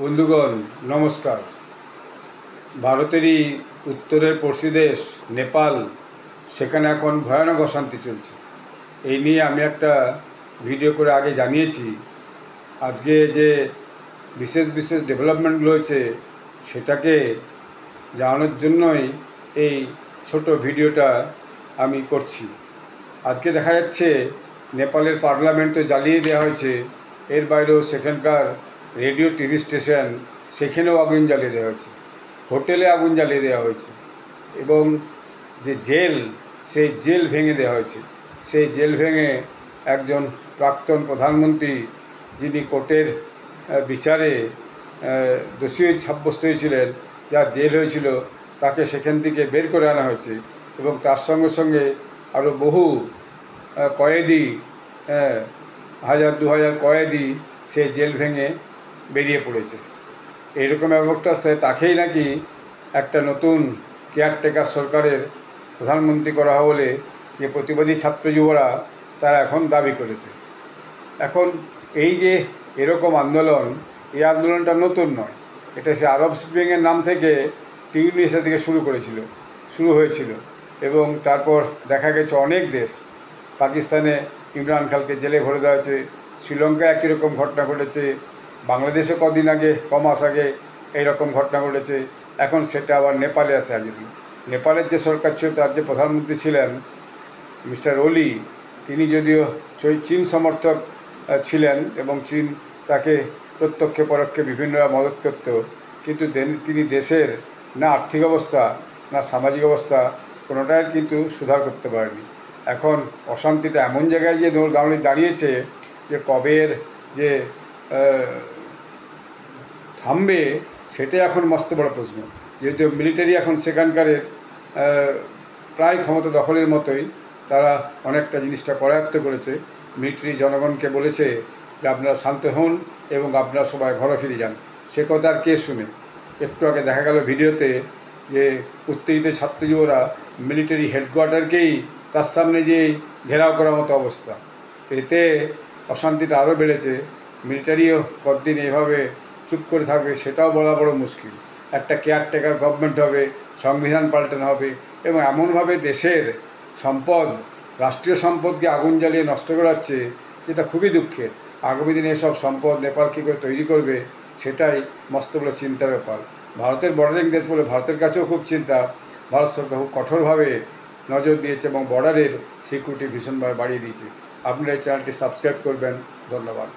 বন্ধুগণ নমস্কার। ভারতেরই উত্তরের পড়শি দেশ নেপাল, সেখানে এখন ভয়ানক অশান্তি চলছে। এই নিয়ে আমি একটা ভিডিও করে আগে জানিয়েছি। আজকে যে বিশেষ বিশেষ ডেভেলপমেন্টগুলো হয়েছে সেটাকে জানানোর জন্যই এই ছোট ভিডিওটা আমি করছি। আজকে দেখা যাচ্ছে নেপালের পার্লামেন্টে জ্বালিয়ে দেওয়া হয়েছে, এর বাইরেও সেখানকার রেডিও টিভি স্টেশন সেখানেও আগুন জ্বালিয়ে দেওয়া হয়েছে, হোটেলে আগুন জ্বালিয়ে দেওয়া হয়েছে এবং যে জেল সেই জেল ভেঙে দেওয়া হয়েছে। সেই জেল ভেঙে একজন প্রাক্তন প্রধানমন্ত্রী, যিনি কোর্টের বিচারে দোষী সাব্যস্ত হয়েছিলেন, যার জেল হয়েছিল, তাকে সেখান থেকে বের করে আনা হয়েছে এবং তার সঙ্গে সঙ্গে আরও বহু কয়েদি, 1000-2000 কয়েদি সেই জেল ভেঙে বেরিয়ে পড়েছে। এইরকম অবস্থায় তাকেই নাকি একটা নতুন কেয়ারটেকার সরকারের প্রধানমন্ত্রী করা হবে বলে যে প্রতিবাদী ছাত্র যুবরা তারা এখন দাবি করেছে। এখন এই যে এরকম আন্দোলন, এই আন্দোলনটা নতুন নয়, এটা সে আরব স্প্রিংয়ের নাম থেকে টিউনিসিয়া থেকে শুরু হয়েছিল এবং তারপর দেখা গেছে অনেক দেশ, পাকিস্তানে ইমরান খানকে জেলে ভরে দেওয়া হয়েছে, শ্রীলঙ্কায় একই রকম ঘটনা ঘটেছে, বাংলাদেশে কদিন আগে কমাস আগে এইরকম ঘটনা ঘটেছে। এখন সেটা আবার নেপালে আসে। আজকে নেপালের যে সরকার ছিল, তার যে প্রধানমন্ত্রী ছিলেন মিস্টার ওলি, তিনি যদিও চীন সমর্থক ছিলেন এবং চীন তাকে প্রত্যক্ষে পরোক্ষে বিভিন্নভাবে মদত করত, কিন্তু তিনি দেশের না আর্থিক অবস্থা না সামাজিক অবস্থা কোনোটাই কিন্তু সুধার করতে পারেনি। এখন অশান্তিটা এমন জায়গায় গিয়ে দাঁড়িয়েছে যে কবের যে থামবে সেটাই এখন মস্ত বড় প্রশ্ন। যেহেতু মিলিটারি এখন সেখানকারের প্রায় ক্ষমতা দখলের মতোই, তারা অনেকটা জিনিসটা করায়ত্ত করেছে। মিলিটারি জনগণকে বলেছে যে আপনারা শান্ত হন এবং আপনারা সবাই ঘরে ফিরে যান। সে কথা আর কে শুনে? একটু আগে দেখা গেল ভিডিওতে যে উত্তেজিত ছাত্র যুবরা মিলিটারি হেডকোয়ার্টারকেই তার সামনে যেই ঘেরাও করার মতো অবস্থা। এতে অশান্তিটা আরও বেড়েছে। মিলিটারিও কতদিন এভাবে চুপ করে থাকবে সেটাও বলা বড় মুশকিল। একটা কেয়ারটেকার গভর্নমেন্ট হবে, সংবিধান পাল্টানো হবে এবং এমনভাবে দেশের সম্পদ, রাষ্ট্রীয় সম্পদকে আগুন জ্বালিয়ে নষ্ট করাচ্ছে, যেটা খুবই দুঃখের। আগামী দিনে এসব সম্পদ নেপাল কী করে তৈরি করবে সেটাই মস্ত বড় চিন্তার ব্যাপার। ভারতের বর্ডারিং দেশ বলে ভারতের কাছেও খুব চিন্তা। ভারত সরকার খুব কঠোরভাবে নজর দিয়েছে এবং বর্ডারের সিকিউরিটি ভীষণভাবে বাড়িয়ে দিয়েছে। আপনারা এই চ্যানেলটি সাবস্ক্রাইব করবেন। ধন্যবাদ।